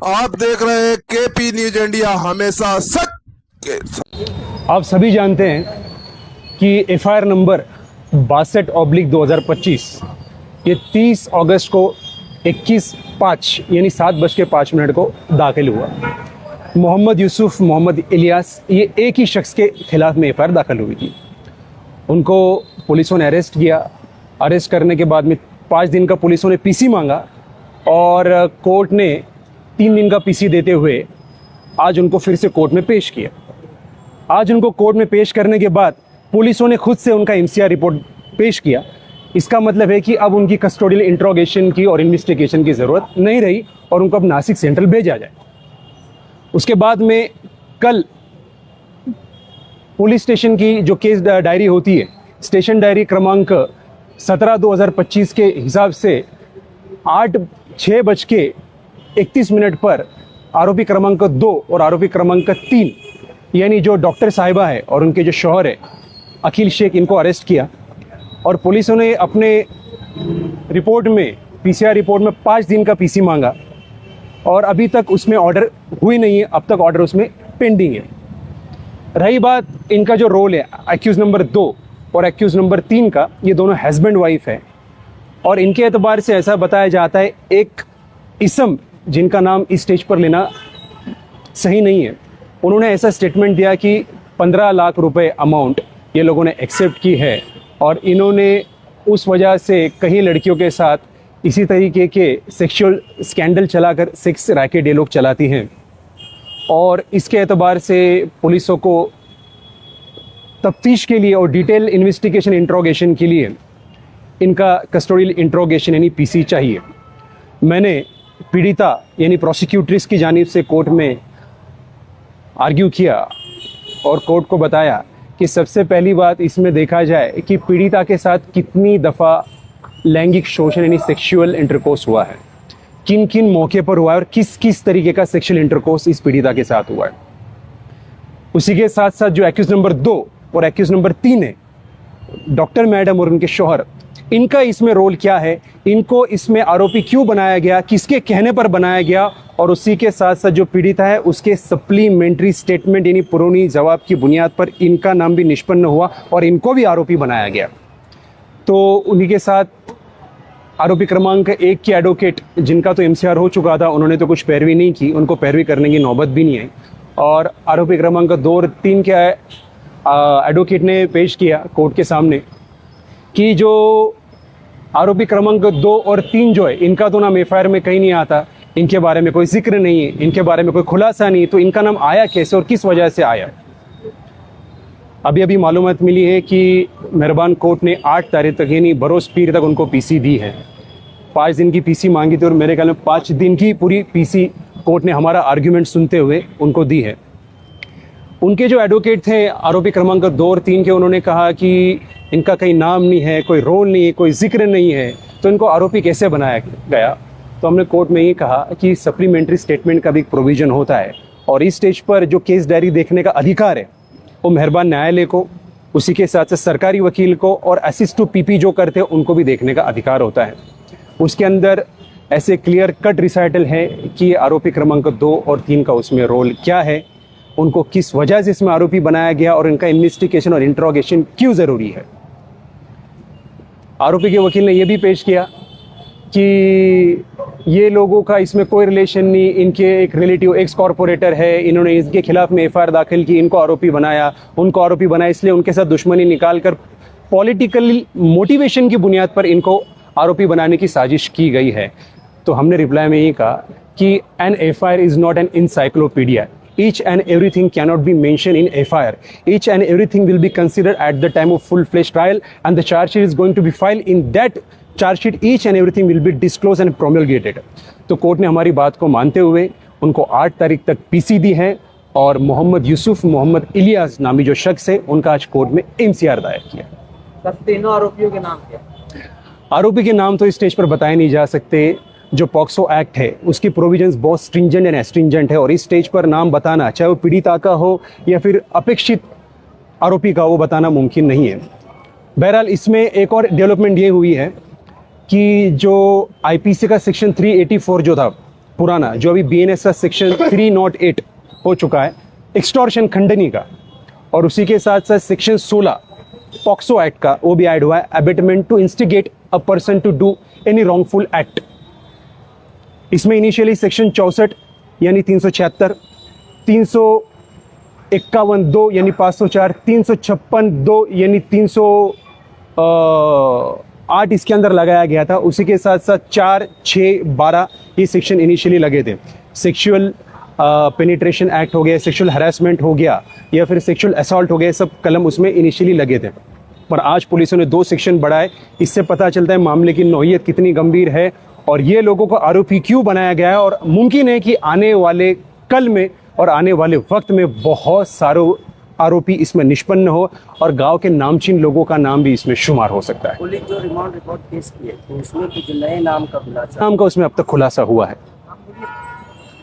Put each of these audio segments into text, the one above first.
आप देख रहे हैं केपी न्यूज इंडिया, हमेशा सच के साथ। आप सभी जानते हैं कि एफआईआर नंबर 62/2025 ये 30 अगस्त को 21:05 यानी 7:05 को दाखिल हुआ। मोहम्मद यूसुफ, मोहम्मद इलियास, ये एक ही शख्स के खिलाफ में एफआईआर दाखिल हुई थी। उनको पुलिसों ने अरेस्ट किया। अरेस्ट करने के बाद में 5 दिन का पुलिसों ने पीसी मांगा और कोर्ट ने 3 दिन का पीसी देते हुए आज उनको फिर से कोर्ट में पेश किया। आज उनको कोर्ट में पेश करने के बाद पुलिसों ने खुद से उनका एमसीआर रिपोर्ट पेश किया। इसका मतलब है कि अब उनकी कस्टोडियल इंट्रोगेशन की और इन्वेस्टिगेशन की ज़रूरत नहीं रही और उनको अब नासिक सेंट्रल भेजा जाए। उसके बाद में कल पुलिस स्टेशन की जो केस डायरी होती है, स्टेशन डायरी क्रमांक 17/2025 के हिसाब से 6:31 पर आरोपी क्रमांक 2 और आरोपी क्रमांक 3 यानी जो डॉक्टर साहिबा है और उनके जो शौहर है अखिल शेख, इनको अरेस्ट किया। और पुलिसों ने अपने रिपोर्ट में, पीसीआर रिपोर्ट में 5 दिन का पीसी मांगा और अभी तक उसमें ऑर्डर हुई नहीं है। अब तक ऑर्डर उसमें पेंडिंग है। रही बात इनका जो रोल है एक्यूज नंबर 2 और एक्यूज नंबर 3 का, ये दोनों हस्बैंड वाइफ है और इनके एतबार से ऐसा बताया जाता है एक इसम जिनका नाम इस स्टेज पर लेना सही नहीं है, उन्होंने ऐसा स्टेटमेंट दिया कि 15 लाख रुपए अमाउंट ये लोगों ने एक्सेप्ट की है और इन्होंने उस वजह से कई लड़कियों के साथ इसी तरीके के सेक्सुअल स्कैंडल चलाकर सेक्स रैकेट ये लोग चलाती हैं। और इसके एतबार से पुलिसों को तफ्तीश के लिए और डिटेल इन्वेस्टिगेशन इंट्रोगेशन के लिए इनका कस्टोडियल इंट्रोगेशन यानी पीसी चाहिए। मैंने पीड़िता यानी प्रोसिक्यूट्रिस की जानिब से कोर्ट में आर्ग्यू किया और कोर्ट को बताया कि सबसे पहली बात इसमें देखा जाए कि पीड़िता के साथ कितनी दफ़ा लैंगिक शोषण यानी सेक्सुअल इंटरकोर्स हुआ है, किन किन मौके पर हुआ है और किस किस तरीके का सेक्सुअल इंटरकोर्स इस पीड़िता के साथ हुआ है। उसी के साथ साथ जो एक्यूज नंबर 2 और एक्यूज नंबर 3 है, डॉक्टर मैडम और उनके शौहर, इनका इसमें रोल क्या है, इनको इसमें आरोपी क्यों बनाया गया, किसके कहने पर बनाया गया, और उसी के साथ साथ जो पीड़िता है उसके सप्लीमेंट्री स्टेटमेंट यानी पुरानी जवाब की बुनियाद पर इनका नाम भी निष्पन्न हुआ और इनको भी आरोपी बनाया गया। तो उन्हीं के साथ आरोपी क्रमांक 1 की एडवोकेट, जिनका तो एमसीआर हो चुका था, उन्होंने तो कुछ पैरवी नहीं की, उनको पैरवी करने की नौबत भी नहीं आई। और आरोपी क्रमांक 2 और 3 के एडवोकेट ने पेश किया कोर्ट के सामने कि जो आरोपी क्रमांक 2 और 3 जो है, इनका तो नाम एफआईआर में कहीं नहीं आता, इनके बारे में कोई जिक्र नहीं है, इनके बारे में कोई खुलासा नहीं, तो इनका नाम आया कैसे और किस वजह से आया। अभी मालूमात मिली है कि मेहरबान कोर्ट ने 8 तारीख तक यानी बरोज़ पीर तक उनको पीसी दी है। 5 दिन की पीसी मांगी थी और मेरे ख्याल में 5 दिन की पूरी पीसी कोर्ट ने हमारा आर्ग्यूमेंट सुनते हुए उनको दी है। उनके जो एडवोकेट थे आरोपी क्रमांक 2 और 3 के, उन्होंने कहा कि इनका कहीं नाम नहीं है, कोई रोल नहीं है, कोई जिक्र नहीं है, तो इनको आरोपी कैसे बनाया गया। तो हमने कोर्ट में ये कहा कि सप्लीमेंट्री स्टेटमेंट का भी एक प्रोविज़न होता है और इस स्टेज पर जो केस डायरी देखने का अधिकार है वो मेहरबान न्यायालय को, उसी के साथ साथ सरकारी वकील को और असिस्ट टू पीपी जो करते हैं उनको भी देखने का अधिकार होता है। उसके अंदर ऐसे क्लियर कट रिसाइटल है कि आरोपी क्रमांक 2 और 3 का उसमें रोल क्या है, उनको किस वजह से इसमें आरोपी बनाया गया और इनका इन्वेस्टिगेशन और इंट्रोगेशन क्यों ज़रूरी है। आरोपी के वकील ने यह भी पेश किया कि ये लोगों का इसमें कोई रिलेशन नहीं, इनके एक रिलेटिव एक्स कॉर्पोरेटर है, इन्होंने इसके खिलाफ में एफआईआर दाखिल की, इनको आरोपी बनाया, उनको आरोपी बनाया, इसलिए उनके साथ दुश्मनी निकालकर पॉलिटिकल मोटिवेशन की बुनियाद पर इनको आरोपी बनाने की साजिश की गई है। तो हमने रिप्लाई में ये कहा कि an FIR is not an encyclopedia. Each and everything cannot be mentioned in FIR. Each and everything will be considered at the time of full-fledged trial, and the charge sheet is going to be filed. In that charge sheet, each and everything will be disclosed and promulgated. तो court ने हमारी बात को मानते हुए उनको 8 तारीख तक पीसी दी है और मोहम्मद यूसुफ, मोहम्मद इलियास नामी जो शख्स है उनका आज कोर्ट में एमसीआर दायर किया। सर, तीनों आरोपियों के नाम क्या? आरोपी के नाम तो इस स्टेज पर बताए नहीं जा सकते। जो पॉक्सो एक्ट है उसकी प्रोविजंस बहुत स्ट्रिंजेंट एंड एस्ट्रिंजेंट है और इस स्टेज पर नाम बताना, चाहे वो पीड़िता का हो या फिर अपेक्षित आरोपी का, वो बताना मुमकिन नहीं है। बहरहाल इसमें एक और डेवलपमेंट ये हुई है कि जो आईपीसी का सेक्शन 384 जो था पुराना जो अभी BNS का सेक्शन 308 हो चुका है एक्सटॉर्शन खंडनी का, और उसी के साथ साथ सेक्शन 16 पॉक्सो एक्ट का वो भी ऐड हुआ है, abetment to instigate a person to do any wrongful act. इसमें इनिशियली सेक्शन 64 यानी 376, 351(2) यानी 504, 356(2) यानी 308 इसके अंदर लगाया गया था। उसी के साथ साथ 4, 6, 12 ये सेक्शन इनिशियली लगे थे। सेक्सुअल पेनिट्रेशन एक्ट हो गया, सेक्सुअल हरासमेंट हो गया, या फिर सेक्सुअल असॉल्ट हो गया, सब कलम उसमें इनिशियली लगे थे। पर आज पुलिस ने 2 सेक्शन बढ़ाए। इससे पता चलता है मामले की नौयत कितनी गंभीर है और ये लोगों को आरोपी क्यों बनाया गया है, और मुमकिन है कि आने वाले कल में और आने वाले वक्त में बहुत सारे आरोपी इसमें निष्पन्न हो और गांव के नामचीन लोगों का नाम भी इसमें शुमार हो सकता है। पुलिस जो रिमांड रिपोर्ट पेश की है तो उसमें कुछ नए नाम का खुलासा नाम का उसमें अब तक खुलासा हुआ है,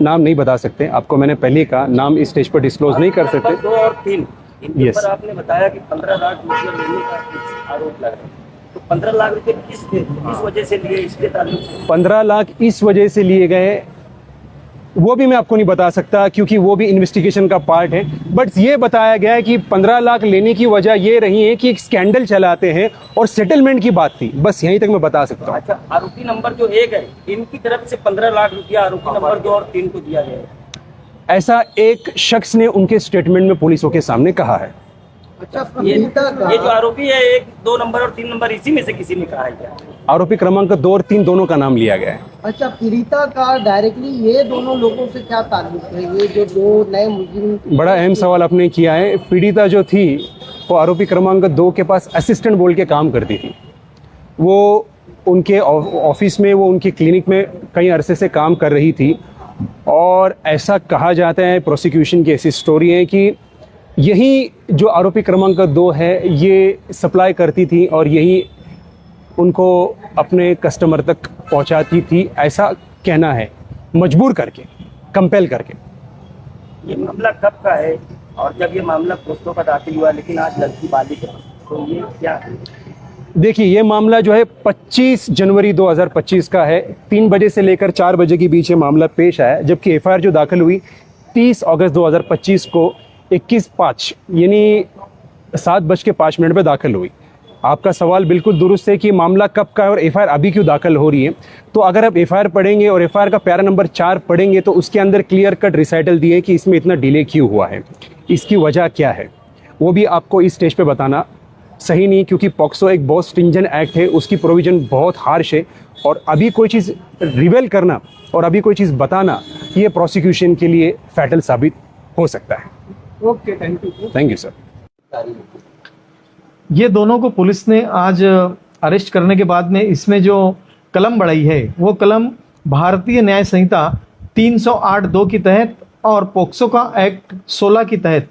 नाम नहीं बता सकते आपको, मैंने पहले कहा नाम इस स्टेज पर डिस्क्लोज नहीं कर सकते। 2 और 3 इनके Yes. ऊपर आपने बताया कि 15 लाख रुपये लेने का कुछ आरोप लगा है, तो 15 लाख रुपये किस वजह से लिए, इसके ताल्लुक से 15 लाख इस वजह से लिए गए वो भी मैं आपको नहीं बता सकता क्योंकि वो भी इन्वेस्टिगेशन का पार्ट है। बट ये बताया गया है कि 15 लाख लेने की वजह ये रही है कि एक स्कैंडल चलाते हैं और सेटलमेंट की बात थी, बस यहीं तक मैं बता सकता हूँ। अच्छा, आरोपी नंबर जो 1 है इनकी तरफ से 15 लाख रुपया आरोपी नंबर 2 और 3 को दिया गया है, ऐसा एक शख्स ने उनके स्टेटमेंट में पुलिसों के सामने कहा है। अच्छा, ये जो आरोपी है 1, 2 नंबर और 3 नंबर इसी में से किसी ने कहा है क्या? आरोपी क्रमांक 2 और 3 दोनों का नाम लिया गया है। अच्छा, पीड़िता का डायरेक्टली ये दोनों लोगों से क्या ताल्लुक है? ये जो 2 नए मुस्लिम, बड़ा अहम सवाल आपने किया है। पीड़िता जो थी वो आरोपी क्रमांक 2 के पास असिस्टेंट बोल के काम करती थी। वो उनके ऑफिस में, वो उनकी क्लिनिक में कई अरसे से काम कर रही थी और ऐसा कहा जाता है, प्रोसिक्यूशन की ऐसी स्टोरी है कि यही जो आरोपी क्रमांक 2 है ये सप्लाई करती थी और यही उनको अपने कस्टमर तक पहुंचाती थी, ऐसा कहना है, मजबूर करके, कंपेल करके। ये मामला कब का है और जब ये मामला पोस्टों का दाखिल हुआ, लेकिन आज लड़की बालिग है, तो ये क्या है? देखिए ये मामला जो है 25 जनवरी 2025 का है। 3 बजे से लेकर 4 बजे के बीच ये मामला पेश आया, जबकि FIR जो दाखिल हुई 30 अगस्त 2025 को 21:05 यानी 7:05 पे दाखिल हुई। आपका सवाल बिल्कुल दुरुस्त है कि मामला कब का है और FIR अभी क्यों दाखिल हो रही है। तो अगर आप FIR पढ़ेंगे और FIR का पैरा नंबर 4 पढ़ेंगे तो उसके अंदर क्लियर कट रिसाइटल दिए कि इसमें इतना डिले क्यों हुआ है, इसकी वजह क्या है, वो भी आपको इस स्टेज पे बताना सही नहीं, क्योंकि पॉक्सो एक बहुत स्ट्रिंजेंट एक्ट है, उसकी प्रोविजन बहुत हार्श है और अभी कोई चीज़ रिवेल करना और अभी कोई चीज़ बताना ये प्रोसिक्यूशन के लिए फैटल साबित हो सकता है। Okay, thank you. Thank you sir. ये दोनों को पुलिस ने आज अरेस्ट करने के बाद में इसमें जो कलम बढ़ाई है वो कलम भारतीय न्याय संहिता 308(2) के तहत और पोक्सो का एक्ट 16 के तहत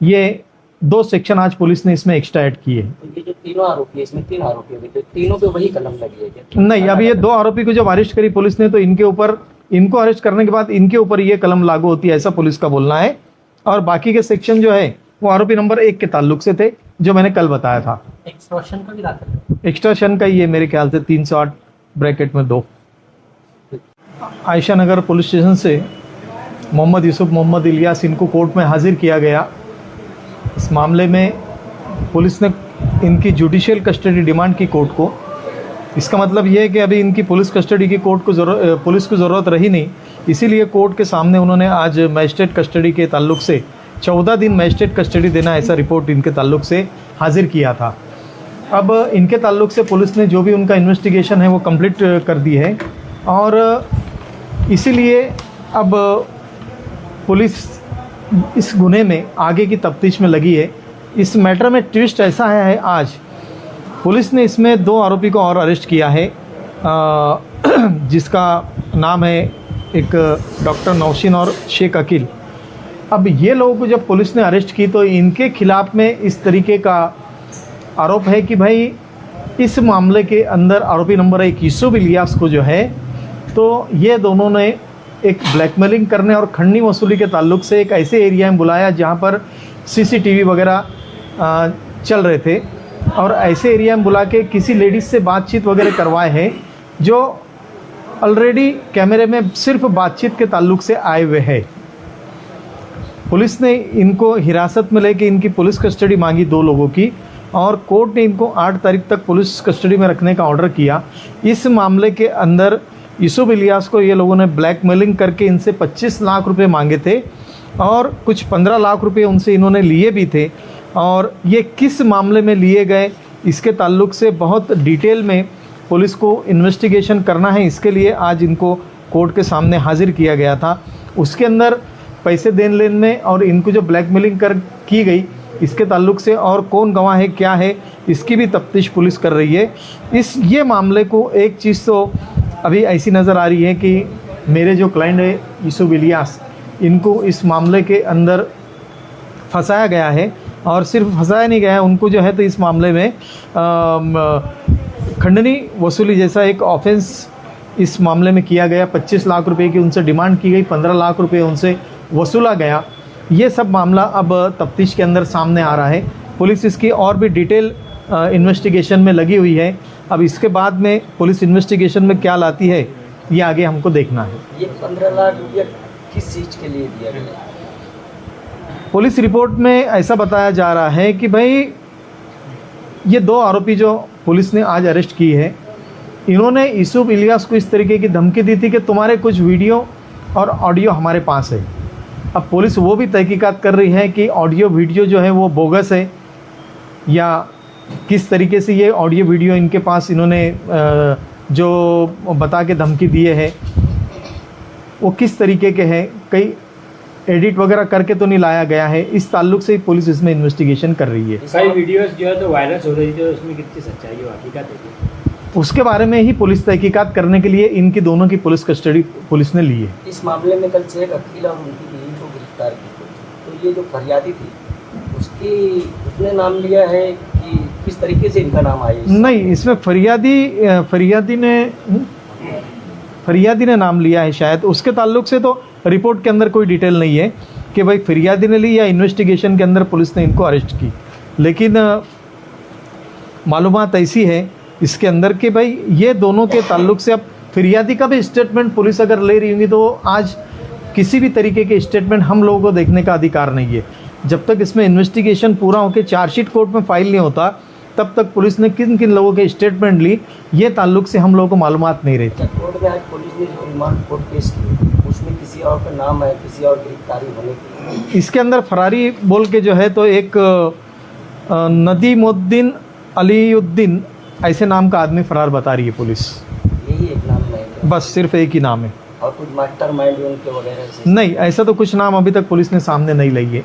ये 2 सेक्शन आज पुलिस ने इसमें एक्स्ट्रा ऐड किए हैं। ये जो तीनों आरोपी है, इसमें 3 आरोपी है, तो तीनों पे वही कलम लगी है क्या? नहीं, अभी ये 2 आरोपी को जब अरेस्ट करी पुलिस ने तो इनके ऊपर, इनको अरेस्ट करने के बाद इनके ऊपर ये कलम लागू होती है, ऐसा पुलिस का बोलना है। और बाकी के सेक्शन जो है वो आरोपी नंबर 1 के ताल्लुक से थे, जो मैंने कल बताया था। एक्सटॉर्शन का भी दाखिल? एक्सटॉर्शन का ये मेरे ख्याल से 308 ब्रैकेट में 2। आयशा नगर पुलिस स्टेशन से मोहम्मद यूसुफ, मोहम्मद इलियास, इनको कोर्ट में हाजिर किया गया। इस मामले में पुलिस ने इनकी जुडिशियल कस्टडी डिमांड की कोर्ट को। इसका मतलब ये है कि अभी इनकी पुलिस कस्टडी की पुलिस को ज़रूरत रही नहीं, इसीलिए कोर्ट के सामने उन्होंने आज मजिस्ट्रेट कस्टडी के ताल्लुक से 14 दिन मजिस्ट्रेट कस्टडी देना, ऐसा रिपोर्ट इनके ताल्लुक से हाजिर किया था। अब इनके ताल्लुक से पुलिस ने जो भी उनका इन्वेस्टिगेशन है वो कंप्लीट कर दी है और इसीलिए अब पुलिस इस गुने में आगे की तफ्तीश में लगी है। इस मैटर में ट्विस्ट ऐसा है आज पुलिस ने इसमें 2 आरोपी को और अरेस्ट किया है, जिसका नाम है एक डॉक्टर नौशीन और शेख अकील। अब ये लोगों को जब पुलिस ने अरेस्ट की तो इनके खिलाफ़ में इस तरीके का आरोप है कि भाई इस मामले के अंदर आरोपी नंबर 1 यूसुफ इलियास को जो है तो ये दोनों ने एक ब्लैकमेलिंग करने और खंडनी वसूली के ताल्लुक से एक ऐसे एरिया में बुलाया जहाँ पर CCTV वगैरह चल रहे थे और ऐसे एरिया में बुला के किसी लेडीज़ से बातचीत वगैरह करवाए हैं जो ऑलरेडी कैमरे में सिर्फ बातचीत के ताल्लुक से आए हुए हैं। पुलिस ने इनको हिरासत में लेके इनकी पुलिस कस्टडी मांगी 2 लोगों की, और कोर्ट ने इनको 8 तारीख तक पुलिस कस्टडी में रखने का ऑर्डर किया। इस मामले के अंदर यूसुफ इलियास को ये लोगों ने ब्लैकमेलिंग करके इनसे 25 लाख रुपए मांगे थे, और कुछ 15 लाख रुपए उनसे इन्होंने लिए भी थे। और ये किस मामले में लिए गए, इसके ताल्लुक से बहुत डिटेल में पुलिस को इन्वेस्टिगेशन करना है। इसके लिए आज इनको कोर्ट के सामने हाजिर किया गया था। उसके अंदर पैसे देन लेन में और इनको जो ब्लैकमेलिंग की गई, इसके ताल्लुक से और कौन गवाह है, क्या है, इसकी भी तफ्तीश पुलिस कर रही है। ये मामले को एक चीज़ तो अभी ऐसी नज़र आ रही है कि मेरे जो क्लाइंट है यूसुफ इलियास, इनको इस मामले के अंदर फंसाया गया है, और सिर्फ फंसाया नहीं गया है, उनको जो है तो इस मामले में खंडनी वसूली जैसा एक ऑफेंस इस मामले में किया गया। 25 लाख रुपए की उनसे डिमांड की गई, 15 लाख रुपए उनसे वसूला गया। ये सब मामला अब तफ्तीश के अंदर सामने आ रहा है। पुलिस इसकी और भी डिटेल इन्वेस्टिगेशन में लगी हुई है। अब इसके बाद में पुलिस इन्वेस्टिगेशन में क्या लाती है, ये आगे हमको देखना है। ये 15 लाख रुपया किस चीज़ के लिए दिया गया? पुलिस रिपोर्ट में ऐसा बताया जा रहा है कि भाई ये 2 आरोपी जो पुलिस ने आज अरेस्ट की है, इन्होंने यूसुफ इलियास को इस तरीके की धमकी दी थी कि तुम्हारे कुछ वीडियो और ऑडियो हमारे पास है। अब पुलिस वो भी तहकीकात कर रही है कि ऑडियो वीडियो जो है वो बोगस है, या किस तरीके से ये ऑडियो वीडियो इनके पास इन्होंने जो बता के धमकी दिए हैं वो किस तरीके के हैं, कई एडिट वगैरह करके तो नहीं लाया गया है। इस ताल्लुक से पुलिस इसमें इन्वेस्टिगेशन कर रही है। कई वीडियोस जो है तो वायरल हो रही थी, तो उसमें कितनी सच्चाई है, हकीकत है, उसके बारे में ही पुलिस तहकीकात करने के लिए इनकी दोनों की पुलिस कस्टडी पुलिस ने ली है। इस मामले में कल शेख अकीला उनकी बीवी को गिरफ्तार की, तो ये जो फरियादी थी उसने नाम लिया है कि किस तरीके से इनका नाम आया? नहीं, इसमें फरियादी ने नाम लिया है शायद। उसके ताल्लुक से तो रिपोर्ट के अंदर कोई डिटेल नहीं है कि भाई फरियादी ने ली या इन्वेस्टिगेशन के अंदर पुलिस ने इनको अरेस्ट की। लेकिन मालूमात ऐसी है इसके अंदर कि भाई ये दोनों के ताल्लुक से अब फरियादी का भी स्टेटमेंट पुलिस अगर ले रही होंगी तो आज किसी भी तरीके के स्टेटमेंट हम लोगों को देखने का अधिकार नहीं है। जब तक इसमें इन्वेस्टिगेशन पूरा होकर चार्जशीट कोर्ट में फाइल नहीं होता, तब तक पुलिस ने किन किन लोगों के स्टेटमेंट ली, ये ताल्लुक से हम लोगों को मालूमात नहीं रहती। कोर्ट में आज पुलिस ने जो रिमांड कोर्ट पेश की, उसमें किसी और का नाम है, किसी और गिरफ्तारी होने की? इसके अंदर फरारी बोल के जो है तो एक नदीमुद्दीन अलीउद्दीन ऐसे नाम का आदमी फरार बता रही है पुलिस। यही एक नाम है? बस सिर्फ एक ही नाम है, और कुछ मास्टर माइंड उनके वगैरह से? नहीं, ऐसा तो कुछ नाम अभी तक पुलिस ने सामने नहीं लाई है।